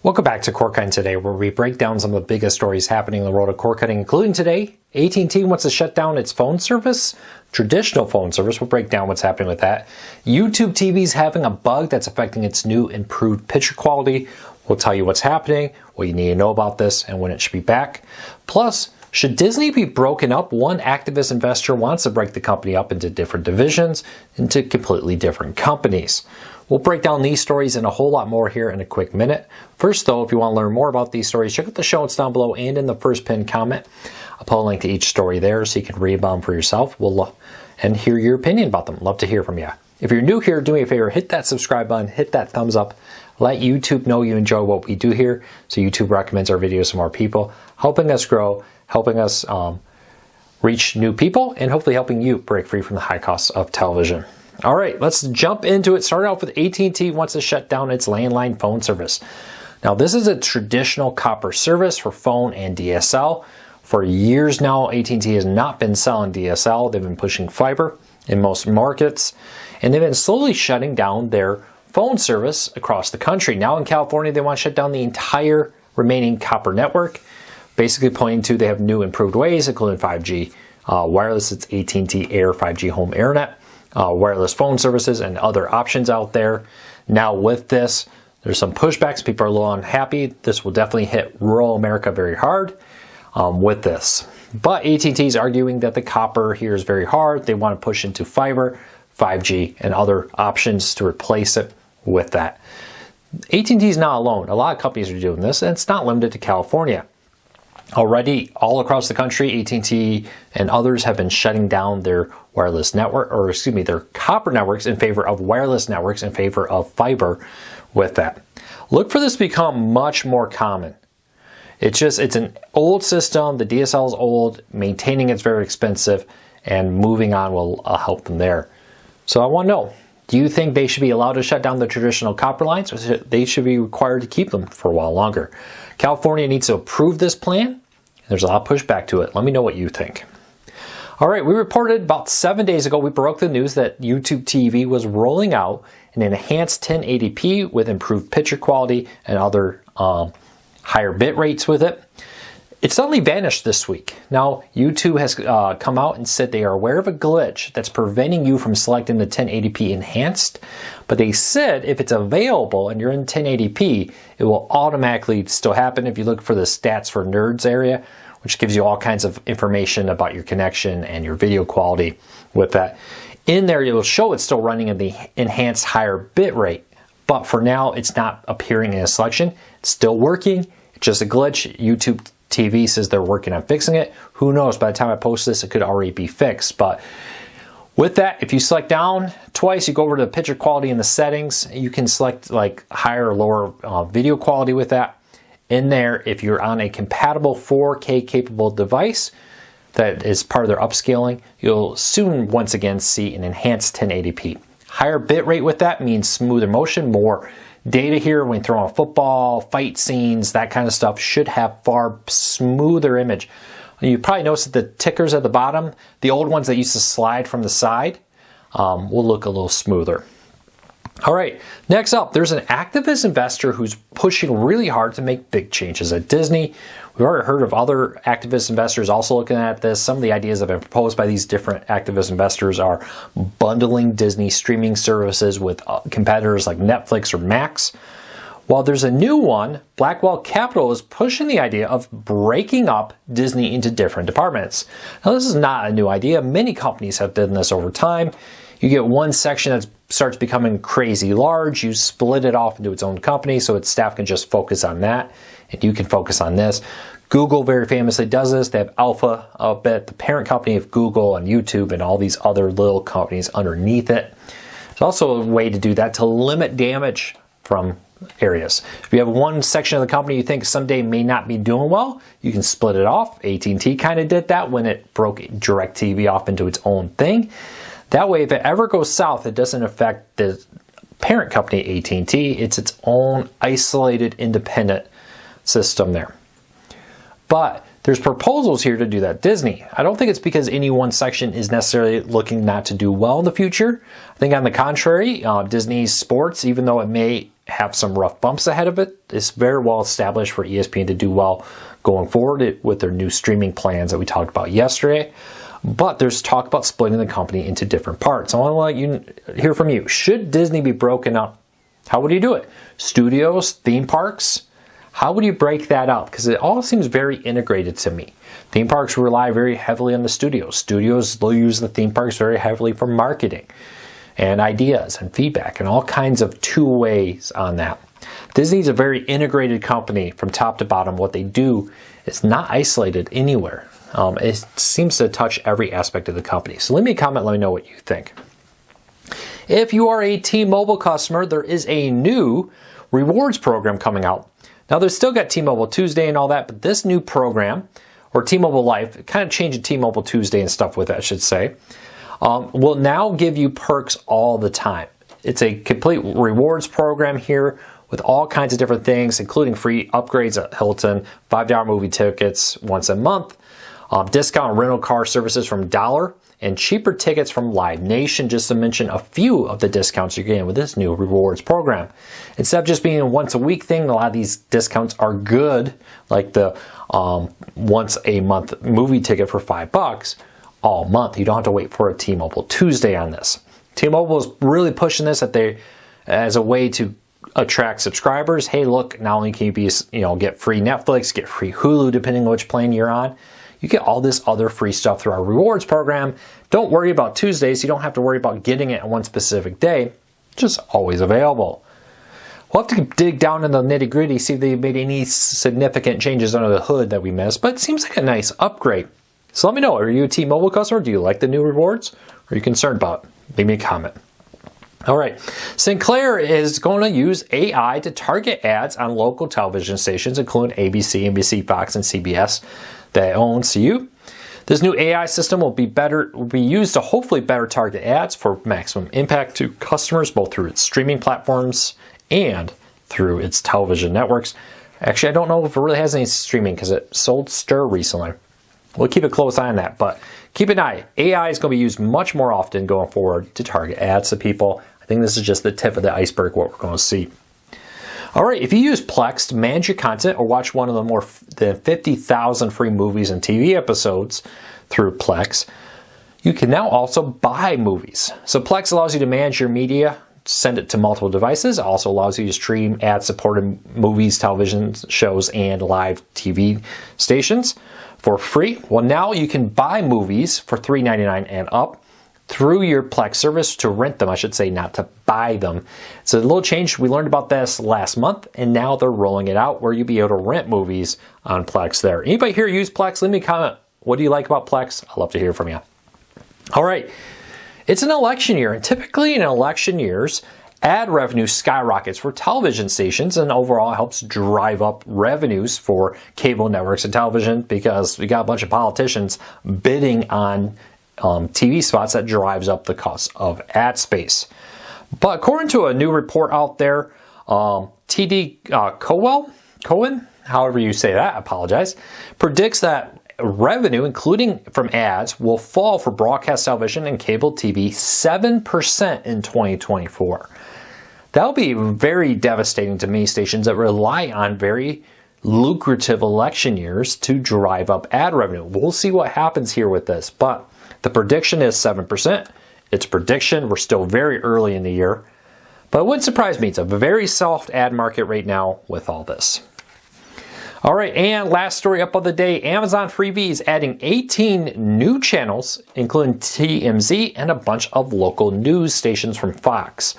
Welcome back to Cord Cutting Today, where we break down some of the biggest stories happening in the world of cord cutting, including today, AT&T wants to shut down its phone service, traditional phone service. We'll break down what's happening with that. YouTube TV is having a bug that's affecting its new improved picture quality. We'll tell you what's happening, what you need to know about this, and when it should be back. Plus, should Disney be broken up? One activist investor wants to break the company up into different divisions, into completely different companies. We'll break down these stories and a whole lot more here in a quick minute. First though, if you want to learn more about these stories, check out the show notes down below and in the first pinned comment. I'll put a link to each story there so you can read about them for yourself and hear your opinion about them. Love to hear from you. If you're new here, do me a favor, hit that subscribe button, hit that thumbs up. Let YouTube know you enjoy what we do here so YouTube recommends our videos to more people, helping us grow, helping us reach new people, and hopefully helping you break free from the high costs of television. All right, let's jump into it. Start off with AT&T wants to shut down its landline phone service. Now, this is a traditional copper service for phone and DSL. For years now, AT&T has not been selling DSL. They've been pushing fiber in most markets, and they've been slowly shutting down their phone service across the country. Now in California, they want to shut down the entire remaining copper network, basically pointing to they have new improved ways, including 5G wireless. It's AT&T Air 5G home internet. Wireless phone services and other options out there. Now with this, there's some pushbacks. People are a little unhappy. This will definitely hit rural America very hard with this. But AT&T is arguing that the copper here is very hard. They want to push into fiber, 5G, and other options to replace it with that. AT&T is not alone. A lot of companies are doing this, and it's not limited to California. Already, all across the country, AT&T and others have been shutting down their wireless network, their copper networks in favor of wireless networks in favor of fiber with that. Look for this to become much more common. It's an old system. The DSL is old. Maintaining it's very expensive, and moving on will help them there. So I want to know, do you think they should be allowed to shut down the traditional copper lines, or they should be required to keep them for a while longer? California needs to approve this plan. There's a lot of pushback to it. Let me know what you think. All right, we reported about 7 days ago, we broke the news that YouTube TV was rolling out an enhanced 1080p with improved picture quality and other higher bit rates with it. It suddenly vanished this week. Now, YouTube has come out and said they are aware of a glitch that's preventing you from selecting the 1080p enhanced, but they said if it's available and you're in 1080p, it will automatically still happen if you look for the stats for nerds area, which gives you all kinds of information about your connection and your video quality with that. In there, it will show it's still running in the enhanced higher bit rate, but for now, it's not appearing in a selection. It's still working. It's just a glitch. YouTube TV says they're working on fixing it. Who knows? By the time I post this, it could already be fixed. But with that, if you select down twice, you go over to the picture quality in the settings. You can select like higher or lower video quality with that. In there, if you're on a compatible 4K capable device that is part of their upscaling, you'll soon once again see an enhanced 1080p. Higher bit rate with that means smoother motion, more data here when throwing a football, fight scenes, that kind of stuff should have far smoother image. You probably noticed that the tickers at the bottom, the old ones that used to slide from the side, will look a little smoother. All right, next up, there's an activist investor who's pushing really hard to make big changes at Disney. We've already heard of other activist investors also looking at this. Some of the ideas that have been proposed by these different activist investors are bundling Disney streaming services with competitors like Netflix or Max. While there's a new one, Blackwell Capital is pushing the idea of breaking up Disney into different departments. Now, this is not a new idea. Many companies have done this over time. You get one section that starts becoming crazy large, you split it off into its own company so its staff can just focus on that, and you can focus on this. Google very famously does this. They have Alphabet, the parent company of Google and YouTube and all these other little companies underneath it. There's also a way to do that to limit damage from areas. If you have one section of the company you think someday may not be doing well, you can split it off. AT&T kind of did that when it broke DirecTV off into its own thing. That way, if it ever goes south, it doesn't affect the parent company, AT&T. It's its own isolated, independent system there. But there's proposals here to do that. Disney, I don't think it's because any one section is necessarily looking not to do well in the future. I think on the contrary, Disney's sports, even though it may have some rough bumps ahead of it. It's very well established for ESPN to do well going forward with their new streaming plans that we talked about yesterday. But there's talk about splitting the company into different parts. I want to let you hear from you. Should Disney be broken up? How would you do it? Studios, theme parks? How would you break that up? Because it all seems very integrated to me. Theme parks rely very heavily on the studios. Studios will use the theme parks very heavily for marketing and ideas and feedback and all kinds of two ways on that. Disney's a very integrated company from top to bottom. What they do is not isolated anywhere. It seems to touch every aspect of the company. So leave me a comment, let me know what you think. If you are a T-Mobile customer, there is a new rewards program coming out. Now, there's still got T-Mobile Tuesday and all that, but this new program, or T-Mobile Life, kind of changed T-Mobile Tuesday and stuff with it, I should say, will now give you perks all the time. It's a complete rewards program here with all kinds of different things, including free upgrades at Hilton, $5 movie tickets once a month, discount rental car services from Dollar, and cheaper tickets from Live Nation, just to mention a few of the discounts you're getting with this new rewards program. Instead of just being a once a week thing, a lot of these discounts are good, like the once a month movie ticket for $5 all month. You don't have to wait for a T-Mobile Tuesday on this. T-Mobile is really pushing this as a way to attract subscribers. Hey, look, not only can you get free Netflix, get free Hulu, depending on which plan you're on, you get all this other free stuff through our rewards program. Don't worry about Tuesdays. You don't have to worry about getting it on one specific day. Just always available. We'll have to dig down in the nitty gritty, see if they made any significant changes under the hood that we missed, but it seems like a nice upgrade. So let me know, are you a T-Mobile customer? Do you like the new rewards? Or are you concerned about it? Leave me a comment. All right, Sinclair is going to use AI to target ads on local television stations, including ABC, NBC, Fox, and CBS that owns you. This new AI system will be used to hopefully better target ads for maximum impact to customers, both through its streaming platforms and through its television networks. Actually, I don't know if it really has any streaming because it sold Stir recently. We'll keep a close eye on that, but keep an eye. AI is going to be used much more often going forward to target ads to people. I think this is just the tip of the iceberg, what we're going to see. All right, if you use Plex to manage your content or watch one of the more than 50,000 free movies and TV episodes through Plex, you can now also buy movies. So Plex allows you to manage your media, send it to multiple devices. It also allows you to stream ad-supported movies, television shows, and live TV stations for free. Well, now you can buy movies for $3.99 and up through your Plex service, to rent them, I should say, not to buy them. It's a little change. We learned about this last month, and now they're rolling it out where you'll be able to rent movies on Plex there. Anybody here use Plex? Leave me a comment. What do you like about Plex? I'd love to hear from you. All right. It's an election year, and typically in election years, ad revenue skyrockets for television stations and overall helps drive up revenues for cable networks and television because we got a bunch of politicians bidding on TV spots. That drives up the cost of ad space. But according to a new report out there, TD Cowen, however you say that, I apologize, predicts that revenue, including from ads, will fall for broadcast television and cable TV 7% in 2024. That'll be very devastating to many stations that rely on very lucrative election years to drive up ad revenue. We'll see what happens here with this, but the prediction is 7%. It's a prediction. We're still very early in the year. But it wouldn't surprise me. It's a very soft ad market right now with all this. All right, and last story up of the day. Amazon Freevee is adding 18 new channels, including TMZ and a bunch of local news stations from Fox.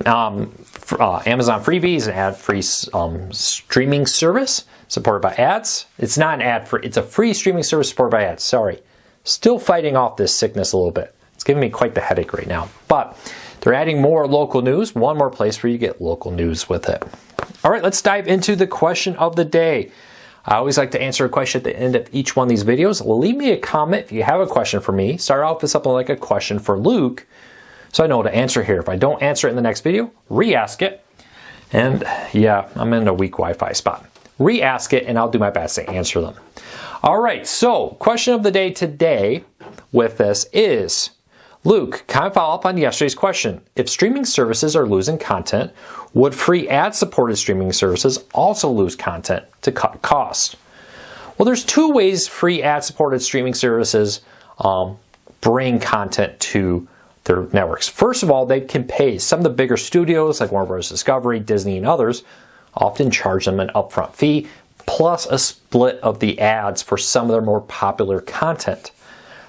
Amazon Freevee is an ad-free streaming service supported by ads. It's not an ad-free. It's a free streaming service supported by ads. Sorry. Still fighting off this sickness a little bit. It's giving me quite the headache right now. But they're adding more local news, one more place where you get local news with it. All right, let's dive into the question of the day. I always like to answer a question at the end of each one of these videos. Leave me a comment if you have a question for me. Start off with something like a question for Luke, so I know what to answer here. If I don't answer it in the next video, re-ask it. And yeah, I'm in a weak Wi-Fi spot. Re-ask it, and I'll do my best to answer them. All right, so question of the day today with this is, Luke, kind of follow up on yesterday's question. If streaming services are losing content, would free ad-supported streaming services also lose content to cut costs? Well, there's two ways free ad-supported streaming services bring content to their networks. First of all, they can pay some of the bigger studios like Warner Bros. Discovery, Disney, and others, often charge them an upfront fee, plus a split of the ads for some of their more popular content.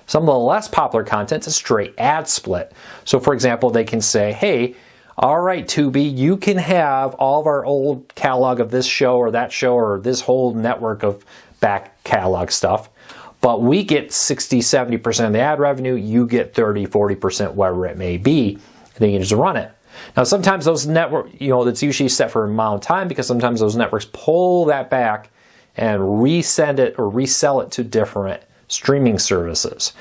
Some of the less popular content is a straight ad split. So for example, they can say, hey, all right, Tubi, you can have all of our old catalog of this show or that show or this whole network of back catalog stuff, but we get 60-70% of the ad revenue, you get 30-40%, whatever it may be, and then you just run it. Now sometimes those network, that's usually set for an amount of time because sometimes those networks pull that back and resend it or resell it to different streaming services.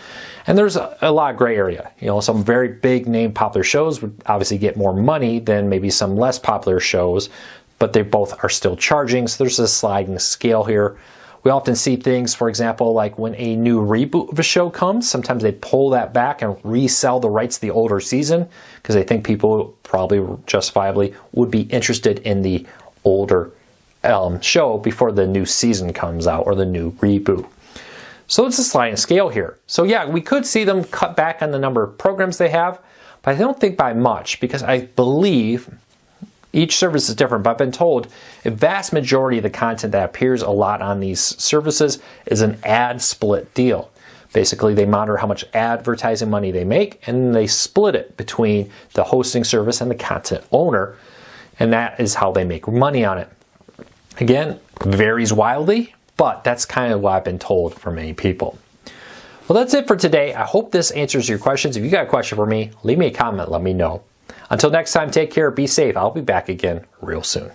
And there's a lot of gray area. Some very big name popular shows would obviously get more money than maybe some less popular shows, but they both are still charging. So there's a sliding scale here. We often see things, for example, like when a new reboot of a show comes, sometimes they pull that back and resell the rights to the older season because they think people probably justifiably would be interested in the older show before the new season comes out or the new reboot. So it's a sliding scale here. So yeah, we could see them cut back on the number of programs they have, but I don't think by much because I believe each service is different, but I've been told a vast majority of the content that appears a lot on these services is an ad split deal. Basically, they monitor how much advertising money they make, and they split it between the hosting service and the content owner, and that is how they make money on it. Again, varies wildly, but that's kind of what I've been told from many people. Well, that's it for today. I hope this answers your questions. If you got a question for me, leave me a comment, let me know. Until next time, take care, be safe. I'll be back again real soon.